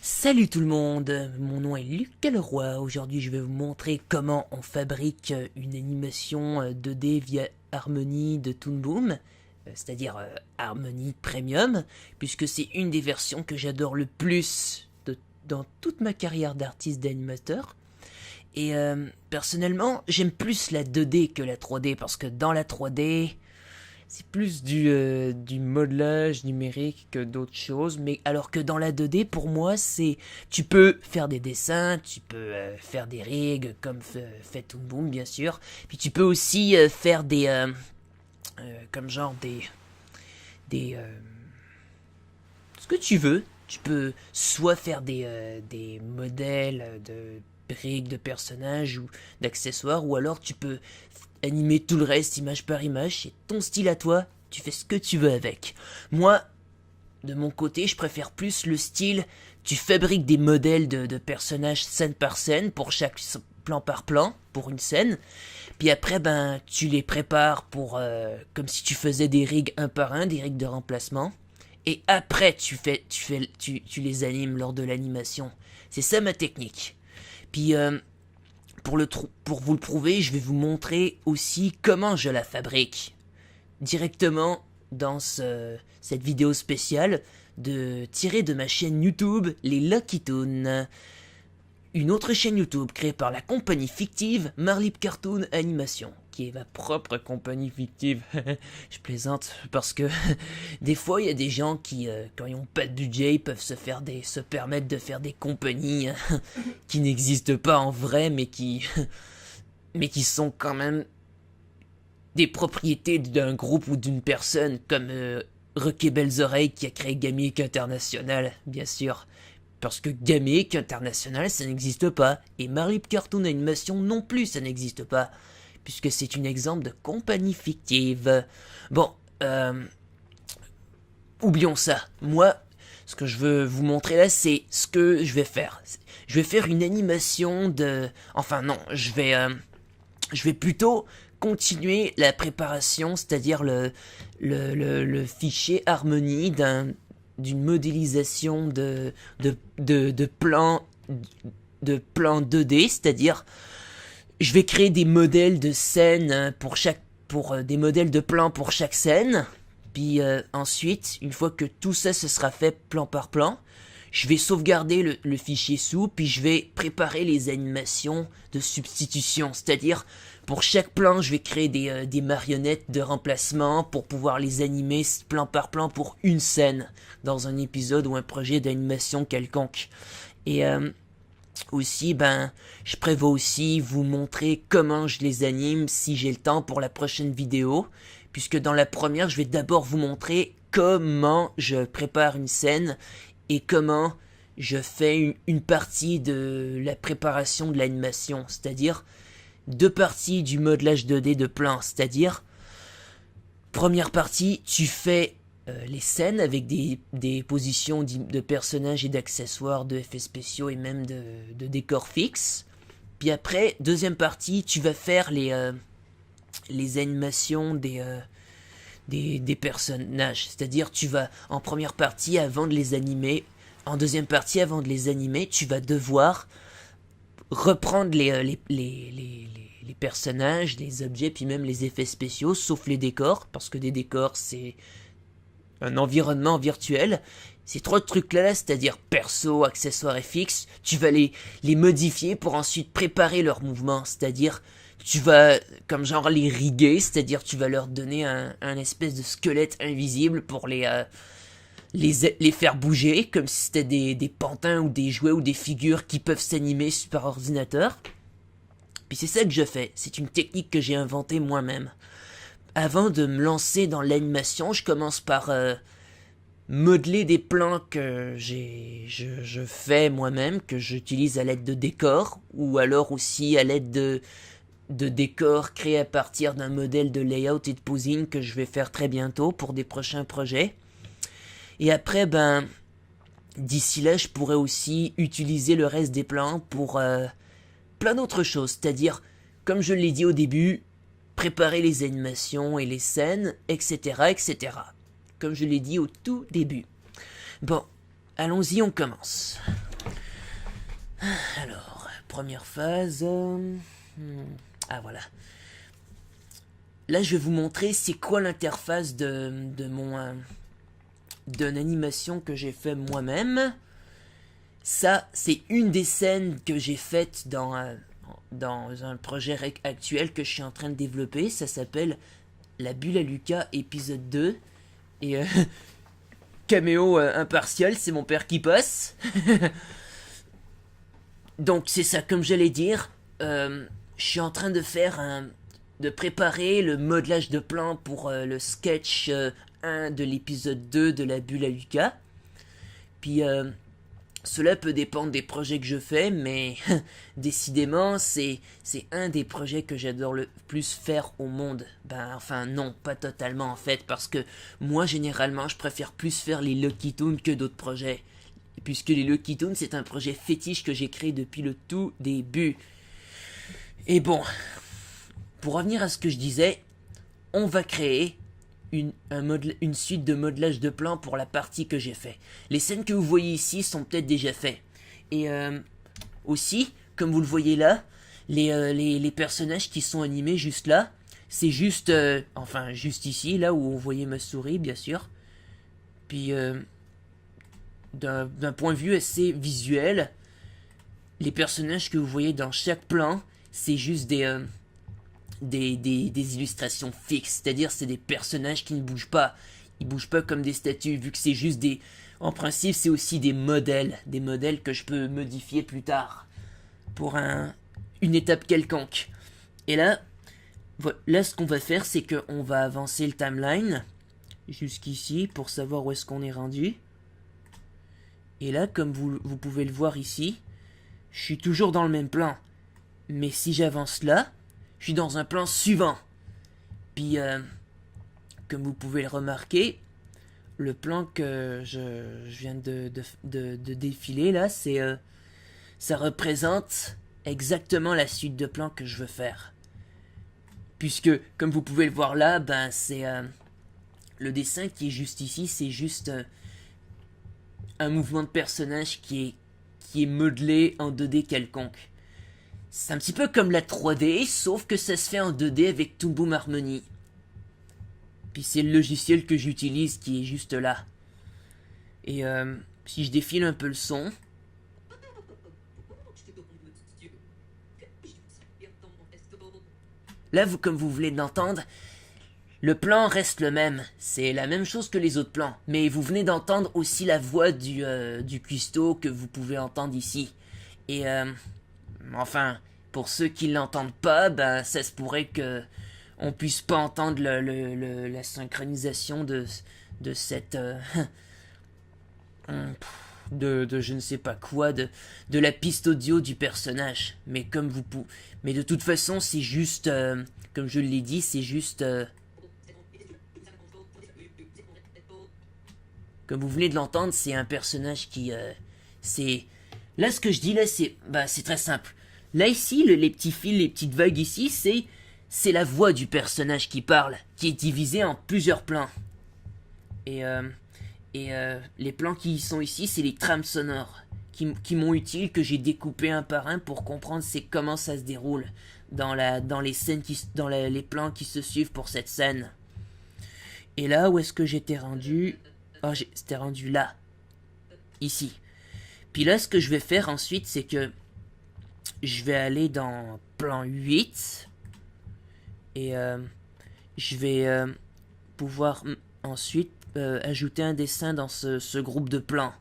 Salut tout le monde, mon nom est Lucas Leroy. Aujourd'hui je vais vous montrer comment on fabrique une animation 2D via Harmony de Toon Boom, c'est-à-dire Harmony Premium, puisque c'est une des versions que j'adore le plus dans toute ma carrière d'artiste d'animateur. Et personnellement j'aime plus la 2D que la 3D, parce que dans la 3D... c'est plus du modelage numérique que d'autres choses, mais alors que dans la 2D, pour moi, c'est... tu peux faire des dessins, tu peux faire des rigs, comme fait Toon Boom, bien sûr, puis tu peux aussi faire des... comme genre des ce que tu veux. Tu peux soit faire des modèles de briques, de personnages ou d'accessoires, ou alors tu peux animer tout le reste image par image, c'est ton style à toi, tu fais ce que tu veux avec. Moi, de mon côté, je préfère plus le style, tu fabriques des modèles de personnages scène par scène, pour chaque plan par plan, pour une scène, puis après, ben, tu les prépares pour, comme si tu faisais des rigs un par un, des rigs de remplacement, et après tu les animes lors de l'animation. C'est ça ma technique. Puis pour vous le prouver, je vais vous montrer aussi comment je la fabrique directement dans cette vidéo spéciale tirée de ma chaîne YouTube Les Lucky Toons, une autre chaîne YouTube créée par la compagnie fictive Marlip Cartoon Animation, qui est ma propre compagnie fictive. Je plaisante parce que des fois il y a des gens qui, quand ils n'ont pas de budget, ils peuvent se permettre de faire des compagnies qui n'existent pas en vrai, mais qui sont quand même des propriétés d'un groupe ou d'une personne, comme Rocky Belles Oreilles qui a créé Gamic International, bien sûr. Parce que Gamic International, ça n'existe pas, et Marlip Cartoon Animation non plus, ça n'existe pas, puisque c'est un exemple de compagnie fictive. Bon, oublions ça. Moi, ce que je veux vous montrer là, c'est ce que je vais faire. Je vais faire une animation de... Enfin non, je vais plutôt continuer la préparation, c'est-à-dire le fichier Harmony d'une modélisation de plans 2D, c'est-à-dire je vais créer des modèles de scènes pour des modèles de plans pour chaque scène. Puis ensuite, une fois que tout ça se sera fait plan par plan, je vais sauvegarder le fichier sous, puis je vais préparer les animations de substitution, c'est-à-dire pour chaque plan, je vais créer des marionnettes de remplacement pour pouvoir les animer plan par plan pour une scène dans un épisode ou un projet d'animation quelconque. Et aussi, ben, je prévois aussi vous montrer comment je les anime si j'ai le temps pour la prochaine vidéo, puisque dans la première, je vais d'abord vous montrer comment je prépare une scène et comment je fais une partie de la préparation de l'animation, c'est-à-dire deux parties du modelage 2D de plan, c'est-à-dire première partie, tu fais les scènes avec des positions de personnages et d'accessoires, de effets spéciaux et même de décors fixes. Puis après, deuxième partie, tu vas faire les animations des personnages, c'est-à-dire tu vas en première partie avant de les animer, en deuxième partie avant de les animer, tu vas devoir reprendre les personnages, les objets, puis même les effets spéciaux, sauf les décors, parce que des décors, c'est un environnement virtuel. Ces trois trucs-là, c'est-à-dire perso, accessoires et fixes, tu vas les modifier pour ensuite préparer leur mouvement, c'est-à-dire tu vas, comme genre, les riguer, c'est-à-dire tu vas leur donner un espèce de squelette invisible pour les faire bouger, comme si c'était des pantins ou des jouets ou des figures qui peuvent s'animer par ordinateur. Puis c'est ça que je fais, c'est une technique que j'ai inventée moi-même. Avant de me lancer dans l'animation, je commence par modeler des plans que je fais moi-même, que j'utilise à l'aide de décors, ou alors aussi à l'aide de décors créés à partir d'un modèle de layout et de posing que je vais faire très bientôt pour des prochains projets. Et après, ben, d'ici là, je pourrais aussi utiliser le reste des plans pour plein d'autres choses, c'est-à-dire, comme je l'ai dit au début, préparer les animations et les scènes, etc., comme je l'ai dit au tout début. Bon, allons-y, on commence. Alors, première phase. Ah voilà. Là, je vais vous montrer c'est quoi l'interface de mon d'une animation que j'ai fait moi-même. Ça, c'est une des scènes que j'ai faites dans un projet actuel que je suis en train de développer. Ça s'appelle La Bulle à Lucas épisode 2. Et caméo impartial, c'est mon père qui passe. Donc c'est ça, comme j'allais dire, je suis en train de préparer le modelage de plan pour le sketch 1 de l'épisode 2 de La Bulle à Lucas. Puis cela peut dépendre des projets que je fais, mais décidément c'est un des projets que j'adore le plus faire au monde. Ben enfin non, pas totalement en fait, parce que moi généralement je préfère plus faire les Lucky Toons que d'autres projets. Puisque les Lucky Toons, c'est un projet fétiche que j'ai créé depuis le tout début. Et bon, pour revenir à ce que je disais, on va créer une suite de modelage de plans pour la partie que j'ai fait. Les scènes que vous voyez ici sont peut-être déjà faites. Et aussi, comme vous le voyez là, les personnages qui sont animés juste là, c'est juste, enfin juste ici, là où vous voyez ma souris, bien sûr. Puis d'un point de vue assez visuel, les personnages que vous voyez dans chaque plan, c'est juste des illustrations fixes. C'est-à-dire, c'est des personnages qui ne bougent pas. Ils bougent pas comme des statues, vu que c'est juste des... En principe, c'est aussi des modèles que je peux modifier plus tard pour une étape quelconque. Et là, ce qu'on va faire, c'est qu'on va avancer le timeline jusqu'ici pour savoir où est-ce qu'on est rendu. Et là, comme vous pouvez le voir ici, je suis toujours dans le même plan. Mais si j'avance là, je suis dans un plan suivant. Puis, comme vous pouvez le remarquer, le plan que je viens de défiler là, ça représente exactement la suite de plans que je veux faire. Puisque, comme vous pouvez le voir là, ben c'est le dessin qui est juste ici, c'est juste un mouvement de personnage qui est modelé en 2D quelconque. C'est un petit peu comme la 3D, sauf que ça se fait en 2D avec Toon Boom Harmony. Puis c'est le logiciel que j'utilise qui est juste là. Et si je défile un peu le son... Là, comme vous venez de l'entendre, le plan reste le même. C'est la même chose que les autres plans. Mais vous venez d'entendre aussi la voix du cuistot que vous pouvez entendre ici. Et enfin, pour ceux qui l'entendent pas, ben ça se pourrait que on puisse pas entendre la synchronisation de cette de je ne sais pas quoi, de la piste audio du personnage. Mais mais de toute façon, c'est juste comme je l'ai dit, c'est juste comme vous venez de l'entendre, c'est un personnage qui c'est là ce que je dis là, c'est très simple. Là ici, les petits fils, les petites vagues ici, c'est la voix du personnage qui parle, qui est divisée en plusieurs plans. Et les plans qui sont ici, c'est les trames sonores qui m'ont utile, que j'ai découpé un par un pour comprendre comment ça se déroule dans les scènes dans les plans qui se suivent pour cette scène. Et là, où est-ce que j'étais rendu? Oh, c'était rendu là, ici. Puis là, ce que je vais faire ensuite, c'est que je vais aller dans plan 8 et je vais pouvoir ensuite ajouter un dessin dans ce groupe de plans.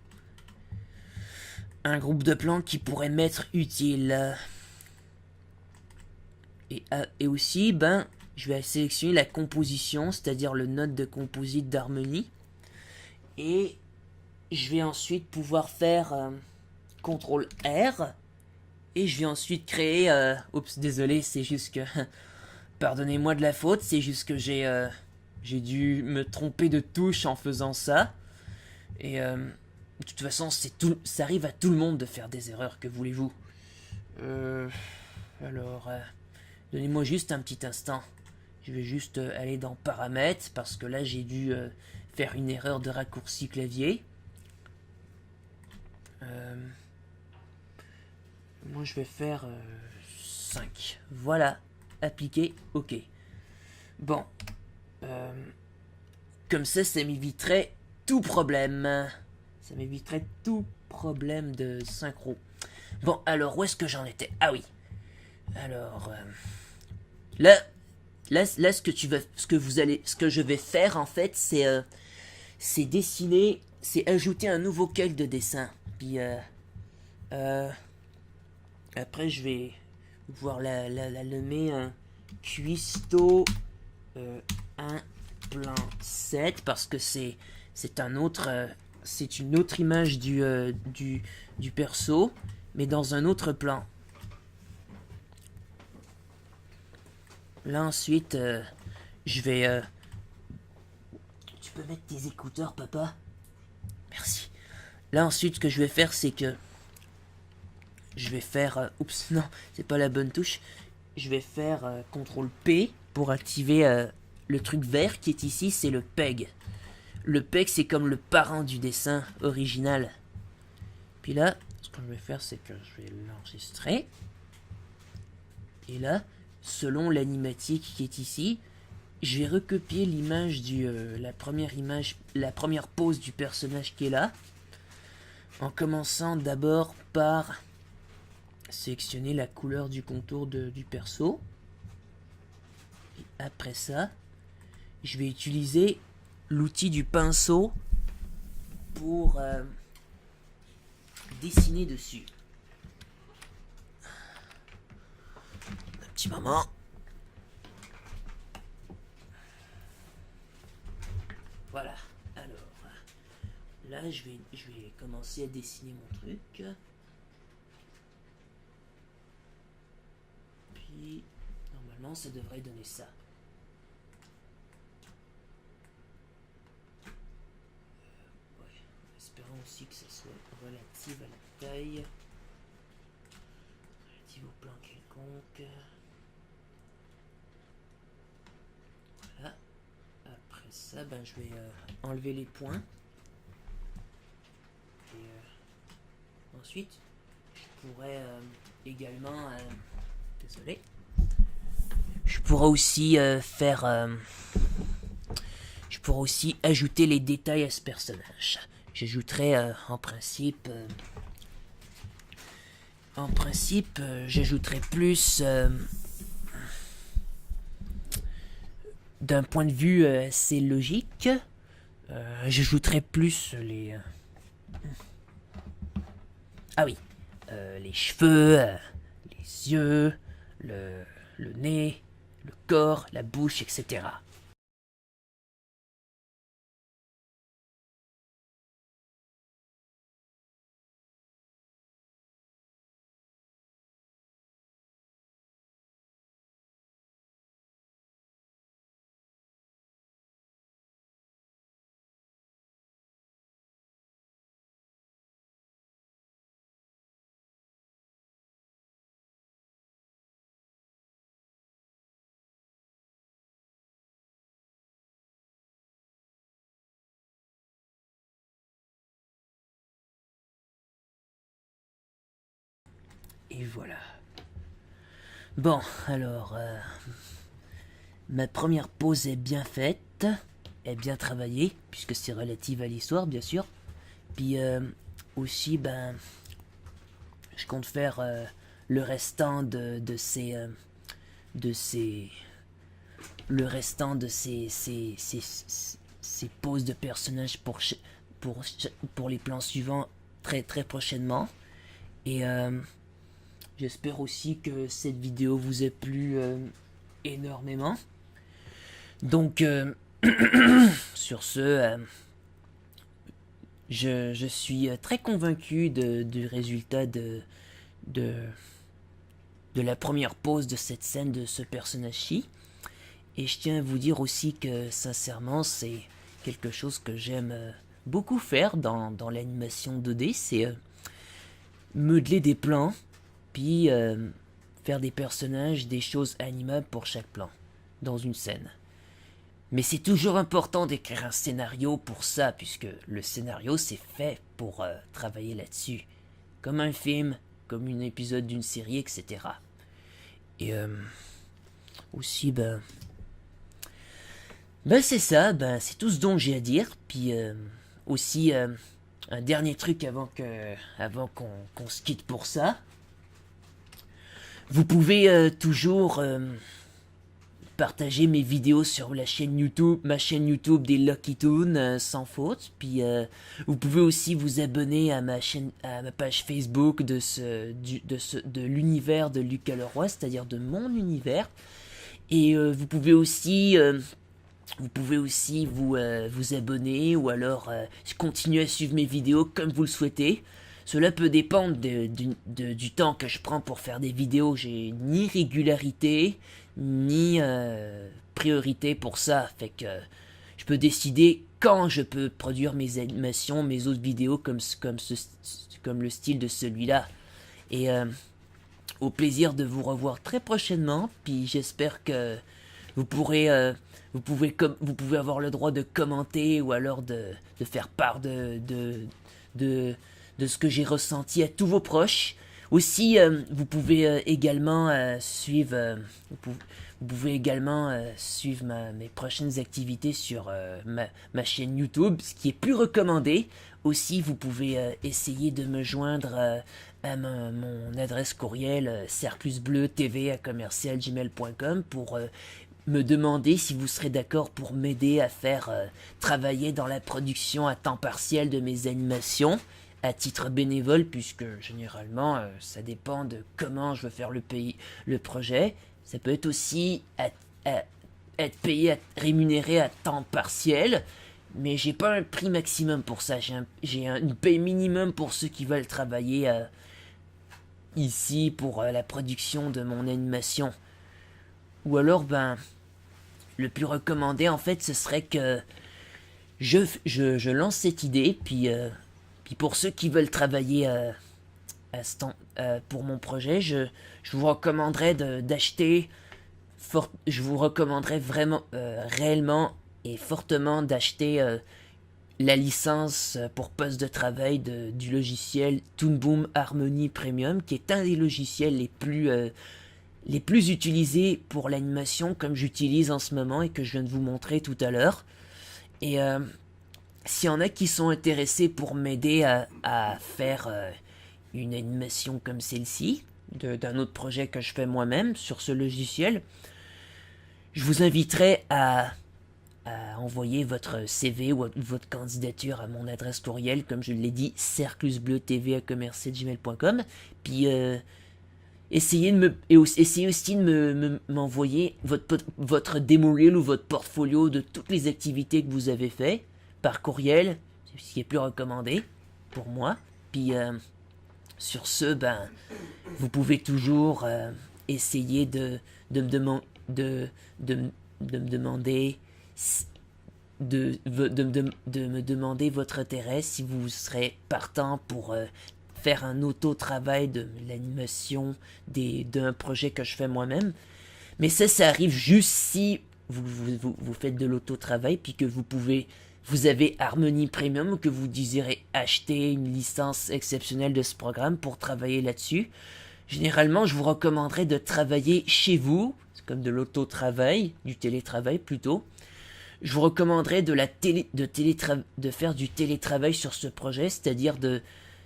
Un groupe de plans qui pourrait m'être utile. Et aussi, ben, je vais sélectionner la composition, c'est-à-dire le note de composite d'harmonie. Et je vais ensuite pouvoir faire CTRL R. Et je vais ensuite créer... oups, désolé, c'est juste que... Pardonnez-moi de la faute, c'est juste que j'ai dû me tromper de touche en faisant ça. Et de toute façon, ça arrive à tout le monde de faire des erreurs, que voulez-vous. Alors, donnez-moi juste un petit instant. Je vais juste aller dans paramètres, parce que là j'ai dû faire une erreur de raccourci clavier. Moi, je vais faire 5. Voilà. Appliquer. OK. Bon. Comme ça m'éviterait tout problème. Ça m'éviterait tout problème de synchro. Bon, alors, où est-ce que j'en étais? Ah oui. Alors, là, ce que je vais faire, en fait, c'est dessiner, c'est ajouter un nouveau calque de dessin. Puis, après, je vais pouvoir la nommer un cuistot 1 plan 7 parce que c'est un autre c'est une autre image du perso mais dans un autre plan. Là ensuite je vais tu peux mettre tes écouteurs, papa? Merci. Là ensuite ce que je vais faire c'est que je vais faire oups, non, c'est pas la bonne touche. Je vais faire CTRL P pour activer le truc vert qui est ici, c'est le PEG. Le PEG, c'est comme le parent du dessin original. Puis là, ce que je vais faire, c'est que je vais l'enregistrer. Et là, selon l'animatique qui est ici, je vais recopier l'image la première pose du personnage qui est là. En commençant d'abord par sélectionner la couleur du contour du perso. Et après ça, je vais utiliser l'outil du pinceau pour dessiner dessus. Un petit moment. Voilà. Alors, là, je vais commencer à dessiner mon truc. Puis, normalement, ça devrait donner ça. Espérons aussi que ça soit relative à la taille, relative au plan quelconque. Voilà. Après ça, je vais enlever les points. Et ensuite, je pourrais également... désolé. Je pourrais aussi je pourrais aussi ajouter les détails à ce personnage. J'ajouterai en principe, j'ajouterai plus d'un point de vue assez logique. J'ajouterai plus les ah oui, les cheveux, les yeux, le nez, le corps, la bouche, etc. Et voilà. Bon, alors, ma première pause est bien faite, est bien travaillée, puisque c'est relative à l'histoire, bien sûr. Puis aussi, je compte faire le restant de ces, le restant de ces poses de personnages pour les plans suivants très très prochainement. Et j'espère aussi que cette vidéo vous a plu énormément. Donc, sur ce, je suis très convaincu du résultat de la première pose de cette scène de ce personnage-ci. Et je tiens à vous dire aussi que, sincèrement, c'est quelque chose que j'aime beaucoup faire dans l'animation 2D, c'est modeler des plans, puis faire des personnages, des choses animables pour chaque plan, dans une scène. Mais c'est toujours important d'écrire un scénario pour ça, puisque le scénario c'est fait pour travailler là-dessus. Comme un film, comme un épisode d'une série, etc. Et aussi, c'est ça, c'est tout ce dont j'ai à dire. Puis aussi, un dernier truc avant qu'on se quitte pour ça. Vous pouvez toujours partager mes vidéos sur ma chaîne YouTube des Lucky Toons sans faute. Puis vous pouvez aussi vous abonner à ma page Facebook de l'univers de Lucas Leroy, c'est-à-dire de mon univers. Et vous pouvez aussi vous abonner ou alors continuer à suivre mes vidéos comme vous le souhaitez. Cela peut dépendre du temps que je prends pour faire des vidéos. J'ai ni régularité, ni priorité pour ça. Fait que je peux décider quand je peux produire mes animations, mes autres vidéos comme le style de celui-là. Et au plaisir de vous revoir très prochainement. Puis j'espère que vous pouvez avoir le droit de commenter ou alors de faire part de ce que j'ai ressenti à tous vos proches. Aussi, vous pouvez également suivre mes prochaines activités sur ma chaîne YouTube, ce qui est plus recommandé. Aussi, vous pouvez essayer de me joindre à mon adresse courriel cerclusbleu@gmail.com pour me demander si vous serez d'accord pour m'aider à faire travailler dans la production à temps partiel de mes animations à titre bénévole, puisque généralement ça dépend de comment je veux faire le projet. Ça peut être aussi être payé, rémunéré à temps partiel, mais j'ai pas un prix maximum pour ça. J'ai une paye minimum pour ceux qui veulent travailler ici pour la production de mon animation. Ou alors, le plus recommandé, en fait, ce serait que je lance cette idée, puis pour ceux qui veulent travailler pour mon projet, je vous recommanderais je vous recommanderais vraiment, réellement et fortement d'acheter la licence pour poste de travail du logiciel Toon Boom Harmony Premium, qui est un des logiciels les plus utilisés pour l'animation, comme j'utilise en ce moment et que je viens de vous montrer tout à l'heure. Et s'il y en a qui sont intéressés pour m'aider à faire une animation comme celle-ci, d'un autre projet que je fais moi-même sur ce logiciel, je vous inviterai à envoyer votre CV ou votre candidature à mon adresse courriel, comme je l'ai dit, cerclusbleu@gmail.com. Puis essayez aussi de m'envoyer votre démo reel ou votre portfolio de toutes les activités que vous avez fait par courriel, ce qui est plus recommandé pour moi. Puis sur ce, vous pouvez toujours essayer de me demander votre intérêt, si vous serez partant pour faire un auto-travail de l'animation d'un projet que je fais moi-même. Mais ça arrive juste si vous faites de l'auto-travail, puis que vous avez Harmony Premium, ou que vous désirez acheter une licence exceptionnelle de ce programme pour travailler là-dessus. Généralement, je vous recommanderais de travailler chez vous, c'est comme de l'auto-travail, du télétravail plutôt. Je vous recommanderais de faire du télétravail sur ce projet, c'est-à-dire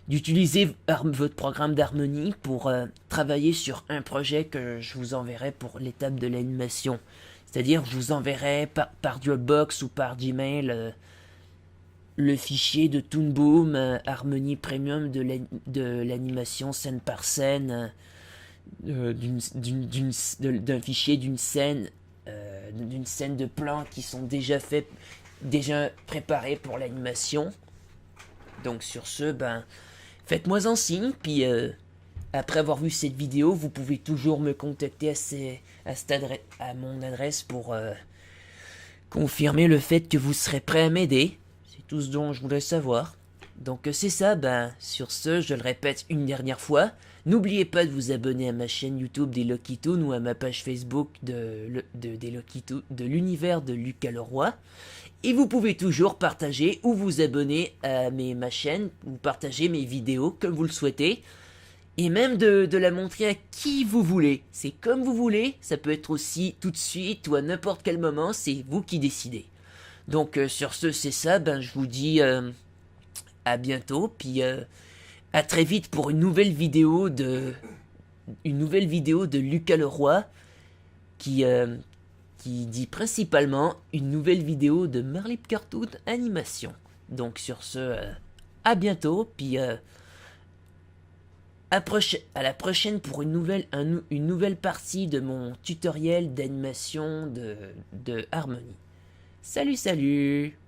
d'utiliser votre programme d'harmonie pour travailler sur un projet que je vous enverrai pour l'étape de l'animation. C'est-à-dire, je vous enverrai par Dropbox ou par Gmail le fichier de Toon Boom Harmony Premium de l'animation scène par scène, d'un fichier d'une scène de plans qui sont déjà préparés pour l'animation. Donc sur ce, faites-moi un signe, puis après avoir vu cette vidéo, vous pouvez toujours me contacter à mon adresse pour confirmer le fait que vous serez prêt à m'aider. C'est tout ce dont je voulais savoir. Donc c'est ça, sur ce, je le répète une dernière fois, n'oubliez pas de vous abonner à ma chaîne YouTube des Lucky Toons ou à ma page Facebook des Lucky Toons, de l'univers de Lucas Leroy. Et vous pouvez toujours partager ou vous abonner à ma chaîne, ou partager mes vidéos comme vous le souhaitez. et même de la montrer à qui vous voulez. C'est comme vous voulez, ça peut être aussi tout de suite ou à n'importe quel moment, c'est vous qui décidez. Donc sur ce, c'est ça, je vous dis à bientôt, puis à très vite pour une nouvelle vidéo de Lucas Leroy qui, qui dit principalement une nouvelle vidéo de Marlip Cartoon Animation. Donc sur ce, à bientôt, puis à la prochaine pour une nouvelle partie de mon tutoriel d'animation de Harmony. Salut, salut!